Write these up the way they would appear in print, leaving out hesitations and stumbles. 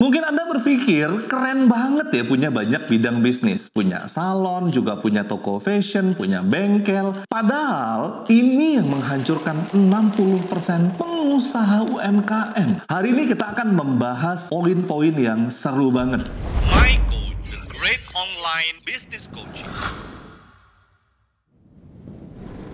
Mungkin Anda berpikir, keren banget ya punya banyak bidang bisnis. Punya salon, juga punya toko fashion, punya bengkel. Padahal ini yang menghancurkan 60% pengusaha UMKM. Hari ini kita akan membahas poin-poin yang seru banget. My Coach, the great online business coaching.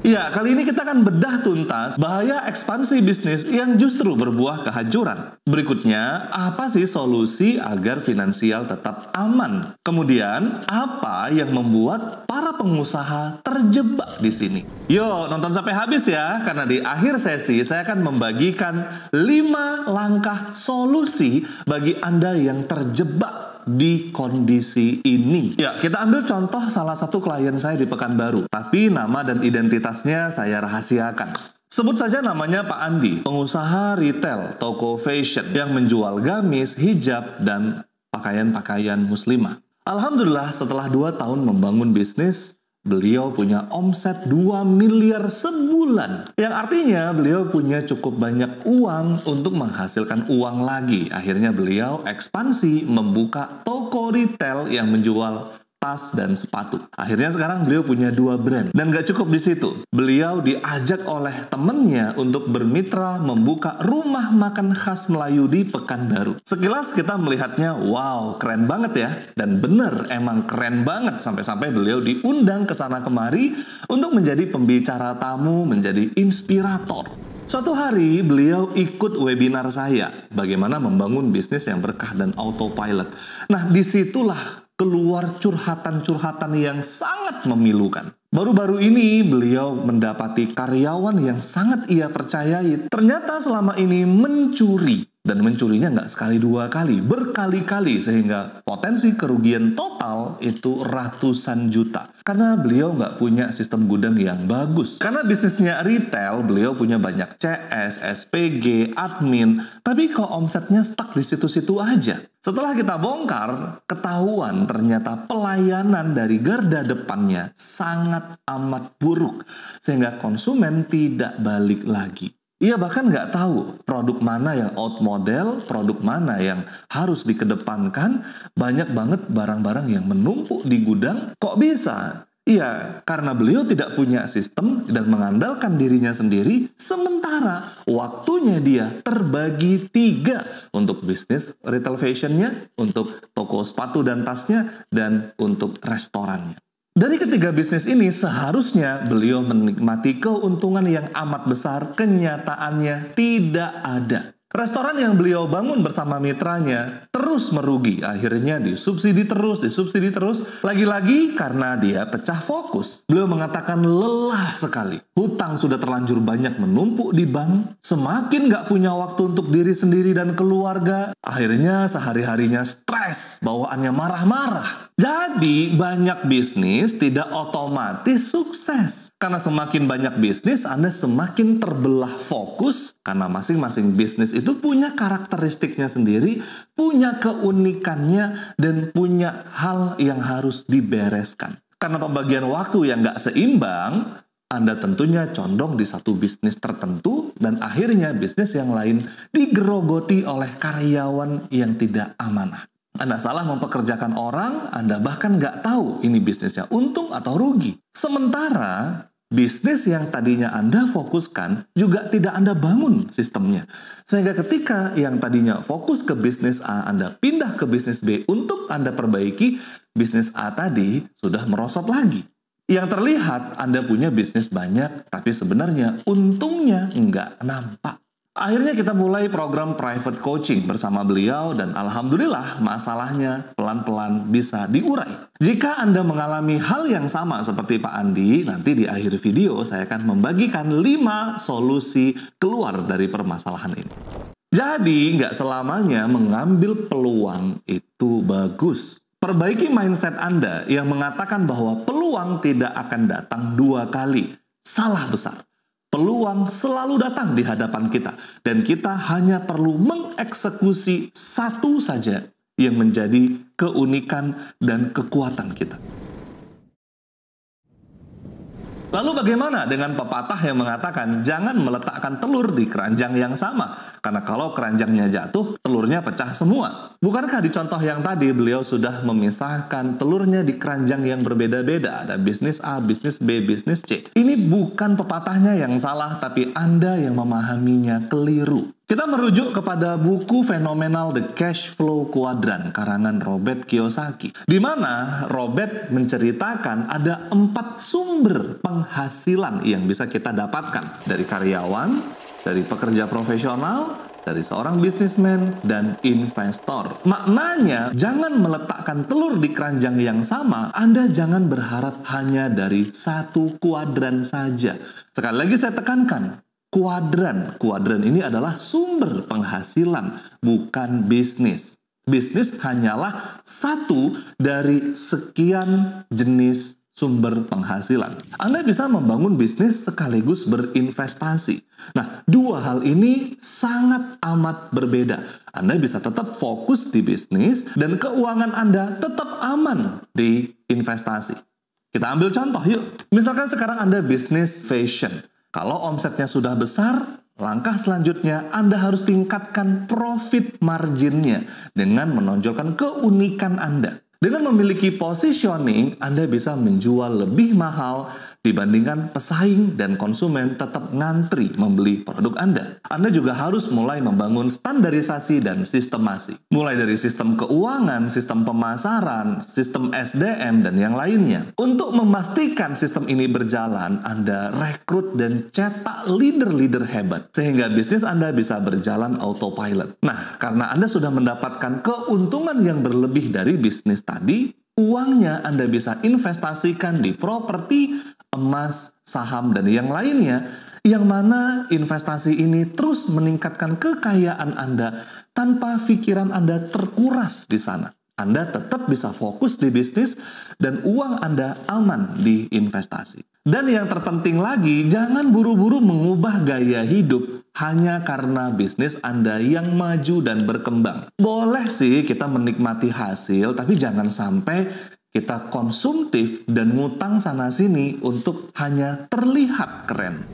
Ya, kali ini kita akan bedah tuntas bahaya ekspansi bisnis yang justru berbuah kehancuran. Berikutnya, apa sih solusi agar finansial tetap aman? Kemudian, apa yang membuat para pengusaha terjebak di sini? Yuk, nonton sampai habis ya, karena di akhir sesi saya akan membagikan 5 langkah solusi bagi Anda yang terjebak di kondisi ini. Ya, kita ambil contoh salah satu klien saya di Pekanbaru, tapi nama dan identitasnya saya rahasiakan. Sebut saja namanya Pak Andi, pengusaha retail, toko fashion yang menjual gamis, hijab, dan pakaian-pakaian muslimah. Alhamdulillah, setelah 2 tahun membangun bisnis, beliau punya omset 2 miliar sebulan. Yang artinya beliau punya cukup banyak uang untuk menghasilkan uang lagi. Akhirnya beliau ekspansi membuka toko retail yang menjual tas dan sepatu. Akhirnya sekarang beliau punya 2 brand. Dan gak cukup di situ. Beliau diajak oleh temennya untuk bermitra membuka rumah makan khas Melayu di Pekanbaru. Sekilas kita melihatnya, wow, keren banget ya. Dan bener, emang keren banget. Sampai-sampai beliau diundang ke sana kemari untuk menjadi pembicara tamu, menjadi inspirator. Suatu hari beliau ikut webinar saya, bagaimana membangun bisnis yang berkah dan autopilot. Nah, disitulah keluar curhatan-curhatan yang sangat memilukan. Baru-baru ini beliau mendapati karyawan yang sangat ia percayai ternyata selama ini mencuri. Dan mencurinya nggak sekali 2 kali, berkali-kali, sehingga potensi kerugian total itu ratusan juta. Karena beliau nggak punya sistem gudang yang bagus. Karena bisnisnya retail, beliau punya banyak CS, SPG, admin, tapi kok omsetnya stuck di situ-situ aja. Setelah kita bongkar, ketahuan ternyata pelayanan dari garda depannya sangat amat buruk, sehingga konsumen tidak balik lagi. Ia bahkan nggak tahu produk mana yang out model, produk mana yang harus dikedepankan. Banyak banget barang-barang yang menumpuk di gudang. Kok bisa? Iya, karena beliau tidak punya sistem dan mengandalkan dirinya sendiri, sementara waktunya dia terbagi 3 untuk bisnis retail fashionnya, untuk toko sepatu dan tasnya, dan untuk restorannya. Dari ketiga bisnis ini seharusnya beliau menikmati keuntungan yang amat besar, kenyataannya tidak ada. Restoran yang beliau bangun bersama mitranya terus merugi, akhirnya disubsidi terus. Lagi-lagi karena dia pecah fokus. Beliau mengatakan lelah sekali. Hutang sudah terlanjur banyak menumpuk di bank, semakin gak punya waktu untuk diri sendiri dan keluarga. Akhirnya sehari-harinya stres, bawaannya marah-marah. Jadi banyak bisnis tidak otomatis sukses. Karena semakin banyak bisnis, Anda semakin terbelah fokus. Karena masing-masing bisnis itu punya karakteristiknya sendiri, punya keunikannya, dan punya hal yang harus dibereskan. Karena pembagian waktu yang nggak seimbang, Anda tentunya condong di satu bisnis tertentu, dan akhirnya bisnis yang lain digerogoti oleh karyawan yang tidak amanah. Anda salah mempekerjakan orang, Anda bahkan nggak tahu ini bisnisnya untung atau rugi. Sementara bisnis yang tadinya Anda fokuskan juga tidak Anda bangun sistemnya. Sehingga ketika yang tadinya fokus ke bisnis A, Anda pindah ke bisnis B untuk Anda perbaiki, bisnis A tadi sudah merosot lagi. Yang terlihat Anda punya bisnis banyak, tapi sebenarnya untungnya nggak nampak. Akhirnya kita mulai program private coaching bersama beliau dan alhamdulillah masalahnya pelan-pelan bisa diurai. Jika Anda mengalami hal yang sama seperti Pak Andi, nanti di akhir video saya akan membagikan 5 solusi keluar dari permasalahan ini. Jadi nggak selamanya mengambil peluang itu bagus. Perbaiki mindset Anda yang mengatakan bahwa peluang tidak akan datang 2 kali. Salah besar. Peluang selalu datang di hadapan kita, dan kita hanya perlu mengeksekusi satu saja yang menjadi keunikan dan kekuatan kita. Lalu bagaimana dengan pepatah yang mengatakan jangan meletakkan telur di keranjang yang sama? Karena kalau keranjangnya jatuh, telurnya pecah semua. Bukankah di contoh yang tadi beliau sudah memisahkan telurnya di keranjang yang berbeda-beda? Ada bisnis A, bisnis B, bisnis C. Ini bukan pepatahnya yang salah, tapi Anda yang memahaminya keliru. Kita merujuk kepada buku fenomenal The Cash Flow Quadrant karangan Robert Kiyosaki, di mana Robert menceritakan ada 4 sumber penghasilan yang bisa kita dapatkan dari karyawan, dari pekerja profesional, dari seorang bisnismen, dan investor. Maknanya, jangan meletakkan telur di keranjang yang sama. Anda jangan berharap hanya dari satu kuadran saja. Sekali lagi saya tekankan, kuadran ini adalah sumber penghasilan, bukan bisnis. Bisnis hanyalah satu dari sekian jenis sumber penghasilan. Anda bisa membangun bisnis sekaligus berinvestasi. Nah, dua hal ini sangat amat berbeda. Anda bisa tetap fokus di bisnis dan keuangan Anda tetap aman di investasi. Kita ambil contoh yuk. Misalkan sekarang Anda bisnis fashion. Kalau omsetnya sudah besar, langkah selanjutnya Anda harus tingkatkan profit marginnya dengan menonjolkan keunikan Anda. Dengan memiliki positioning, Anda bisa menjual lebih mahal dibandingkan pesaing dan konsumen tetap ngantri membeli produk Anda. Anda juga harus mulai membangun standarisasi dan sistemasi. Mulai dari sistem keuangan, sistem pemasaran, sistem SDM, dan yang lainnya. Untuk memastikan sistem ini berjalan, Anda rekrut dan cetak leader-leader hebat. Sehingga bisnis Anda bisa berjalan autopilot. Nah, karena Anda sudah mendapatkan keuntungan yang berlebih dari bisnis tadi, uangnya Anda bisa investasikan di properti, emas, saham, dan yang lainnya, yang mana investasi ini terus meningkatkan kekayaan Anda tanpa pikiran Anda terkuras di sana. Anda tetap bisa fokus di bisnis dan uang Anda aman di investasi. Dan yang terpenting lagi, jangan buru-buru mengubah gaya hidup hanya karena bisnis Anda yang maju dan berkembang. Boleh sih kita menikmati hasil, tapi jangan sampai kita konsumtif dan ngutang sana-sini untuk hanya terlihat keren.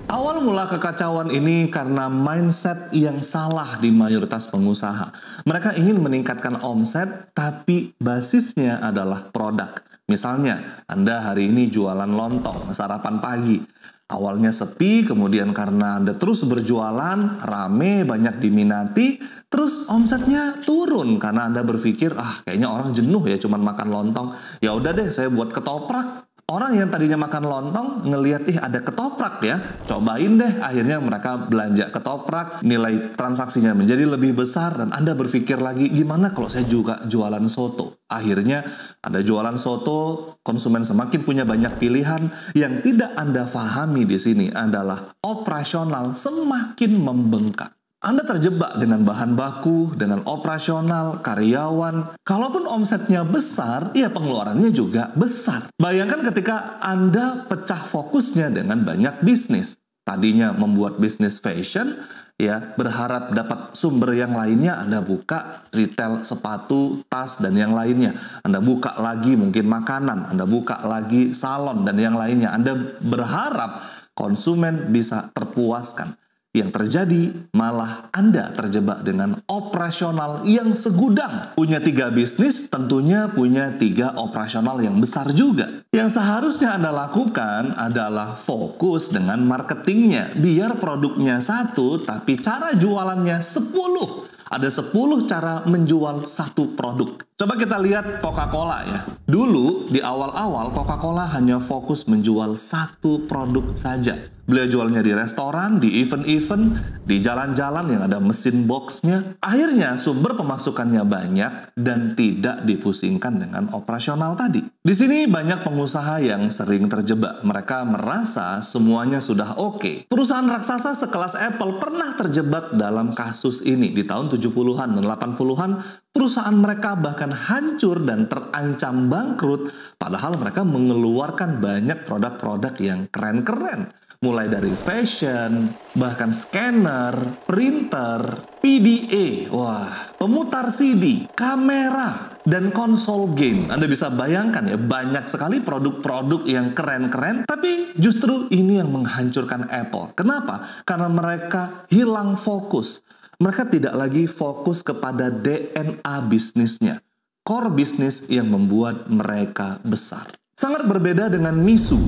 Awal mula kekacauan ini karena mindset yang salah di mayoritas pengusaha. Mereka ingin meningkatkan omset, tapi basisnya adalah produk. Misalnya, Anda hari ini jualan lontong, sarapan pagi. Awalnya sepi, kemudian karena Anda terus berjualan, rame, banyak diminati, terus omsetnya turun karena Anda berpikir, kayaknya orang jenuh ya cuman makan lontong. Ya udah deh, saya buat ketoprak. Orang yang tadinya makan lontong ngelihat ada ketoprak ya, cobain deh. Akhirnya mereka belanja ketoprak, nilai transaksinya menjadi lebih besar dan Anda berpikir lagi gimana kalau saya juga jualan soto. Akhirnya Anda jualan soto, konsumen semakin punya banyak pilihan. Yang tidak Anda pahami di sini adalah operasional semakin membengkak. Anda terjebak dengan bahan baku, dengan operasional, karyawan. Kalaupun omsetnya besar, ya pengeluarannya juga besar. Bayangkan ketika Anda pecah fokusnya dengan banyak bisnis. Tadinya membuat bisnis fashion, ya berharap dapat sumber yang lainnya. Anda buka retail sepatu, tas, dan yang lainnya. Anda buka lagi mungkin makanan, Anda buka lagi salon, dan yang lainnya. Anda berharap konsumen bisa terpuaskan. Yang terjadi malah Anda terjebak dengan operasional yang segudang. Punya 3 bisnis tentunya punya 3 operasional yang besar juga. Yang seharusnya Anda lakukan adalah fokus dengan marketingnya. Biar produknya 1 tapi cara jualannya 10. Ada 10 cara menjual satu produk. Coba kita lihat Coca-Cola ya. Dulu di awal-awal Coca-Cola hanya fokus menjual satu produk saja. Beliau jualnya di restoran, di event-event, di jalan-jalan yang ada mesin boxnya. Akhirnya sumber pemasukannya banyak dan tidak dipusingkan dengan operasional tadi. Di sini banyak pengusaha yang sering terjebak. Mereka merasa semuanya sudah oke. Perusahaan raksasa sekelas Apple pernah terjebak dalam kasus ini di tahun 70-an dan 80-an. Perusahaan mereka bahkan hancur dan terancam bangkrut, padahal mereka mengeluarkan banyak produk-produk yang keren-keren. Mulai dari fashion, bahkan scanner, printer, PDA. Wah, pemutar CD, kamera, dan konsol game. Anda bisa bayangkan ya, banyak sekali produk-produk yang keren-keren, tapi justru ini yang menghancurkan Apple. Kenapa? Karena mereka hilang fokus. Mereka tidak lagi fokus kepada DNA bisnisnya, core bisnis yang membuat mereka besar. Sangat berbeda dengan Misu.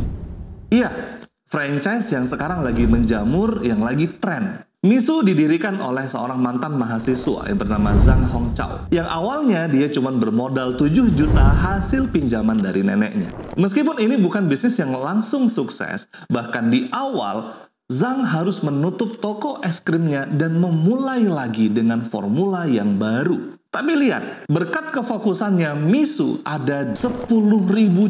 Iya, franchise yang sekarang lagi menjamur, yang lagi tren. Misu didirikan oleh seorang mantan mahasiswa yang bernama Zhang Hongchao. Yang awalnya dia cuma bermodal 7 juta hasil pinjaman dari neneknya. Meskipun ini bukan bisnis yang langsung sukses, bahkan di awal Zhang harus menutup toko es krimnya dan memulai lagi dengan formula yang baru. Tapi lihat, berkat kefokusannya, Misu ada 10.000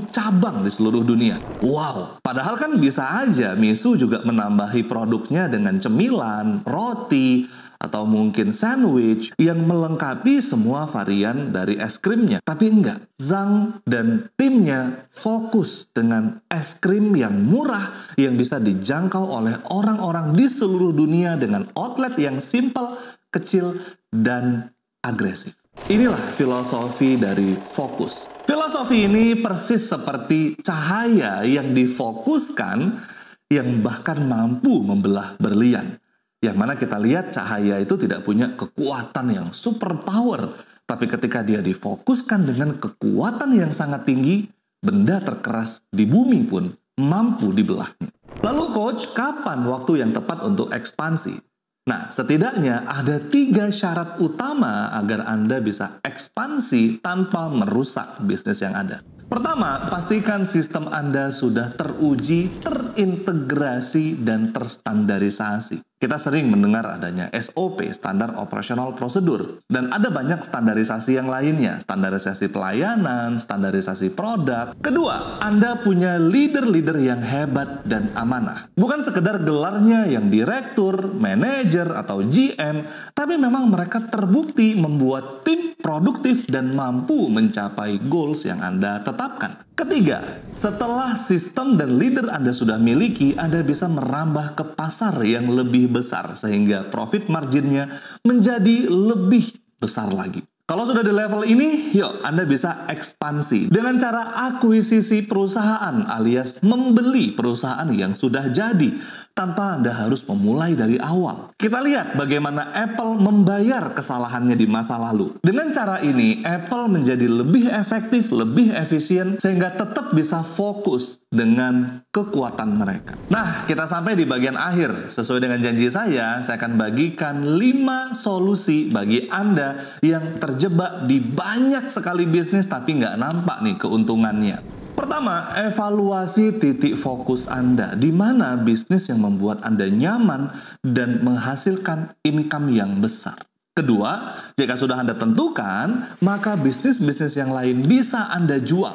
cabang di seluruh dunia. Wow, padahal kan bisa aja Misu juga menambahi produknya dengan cemilan, roti, atau mungkin sandwich yang melengkapi semua varian dari es krimnya. Tapi enggak, Zhang dan timnya fokus dengan es krim yang murah yang bisa dijangkau oleh orang-orang di seluruh dunia dengan outlet yang simple, kecil, dan agresif. Inilah filosofi dari fokus. Filosofi ini persis seperti cahaya yang difokuskan yang bahkan mampu membelah berlian. Yang mana kita lihat cahaya itu tidak punya kekuatan yang super power. Tapi ketika dia difokuskan dengan kekuatan yang sangat tinggi, benda terkeras di bumi pun mampu dibelahnya. Lalu coach, kapan waktu yang tepat untuk ekspansi? Nah, setidaknya ada 3 syarat utama agar Anda bisa ekspansi tanpa merusak bisnis yang ada. Pertama, pastikan sistem Anda sudah teruji, terintegrasi, dan terstandarisasi. Kita sering mendengar adanya SOP, Standar Operational Procedure, dan ada banyak standarisasi yang lainnya, standarisasi pelayanan, standarisasi produk. Kedua, Anda punya leader-leader yang hebat dan amanah. Bukan sekedar gelarnya yang direktur, manajer, atau GM, tapi memang mereka terbukti membuat tim produktif dan mampu mencapai goals yang Anda tetapkan. Ketiga, setelah sistem dan leader Anda sudah miliki, Anda bisa merambah ke pasar yang lebih besar sehingga profit marginnya menjadi lebih besar lagi. Kalau sudah di level ini, yuk Anda bisa ekspansi dengan cara akuisisi perusahaan alias membeli perusahaan yang sudah jadi tanpa Anda harus memulai dari awal. Kita lihat bagaimana Apple membayar kesalahannya di masa lalu. Dengan cara ini, Apple menjadi lebih efektif, lebih efisien, sehingga tetap bisa fokus dengan kekuatan mereka. Nah, kita sampai di bagian akhir. Sesuai dengan janji saya akan bagikan 5 solusi bagi Anda yang terjebak di banyak sekali bisnis tapi nggak nampak nih keuntungannya. Pertama, evaluasi titik fokus Anda. Di mana bisnis yang membuat Anda nyaman dan menghasilkan income yang besar. Kedua, jika sudah Anda tentukan, maka bisnis-bisnis yang lain bisa Anda jual.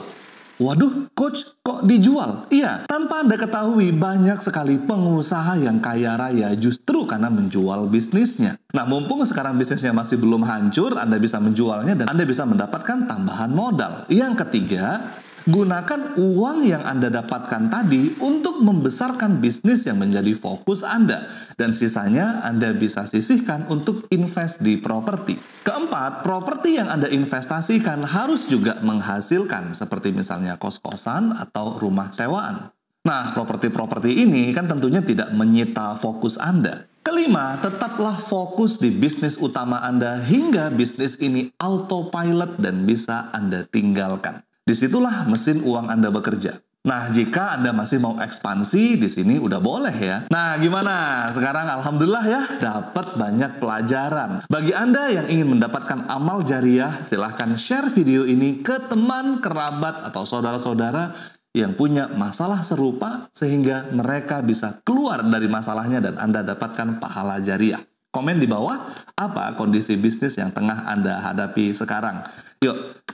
Waduh, coach, kok dijual? Iya, tanpa Anda ketahui banyak sekali pengusaha yang kaya raya justru karena menjual bisnisnya. Nah, mumpung sekarang bisnisnya masih belum hancur, Anda bisa menjualnya dan Anda bisa mendapatkan tambahan modal. Yang ketiga, gunakan uang yang Anda dapatkan tadi untuk membesarkan bisnis yang menjadi fokus Anda. Dan sisanya Anda bisa sisihkan untuk invest di properti. Keempat, properti yang Anda investasikan harus juga menghasilkan, seperti misalnya kos-kosan atau rumah sewaan. Nah, properti-properti ini kan tentunya tidak menyita fokus Anda. Kelima, tetaplah fokus di bisnis utama Anda hingga bisnis ini autopilot dan bisa Anda tinggalkan. Disitulah mesin uang Anda bekerja. Nah, jika Anda masih mau ekspansi, di sini udah boleh ya. Nah, gimana? Sekarang alhamdulillah ya, dapat banyak pelajaran. Bagi Anda yang ingin mendapatkan amal jariah, silahkan share video ini ke teman, kerabat, atau saudara-saudara yang punya masalah serupa sehingga mereka bisa keluar dari masalahnya dan Anda dapatkan pahala jariah. Komen di bawah apa kondisi bisnis yang tengah Anda hadapi sekarang. Yuk,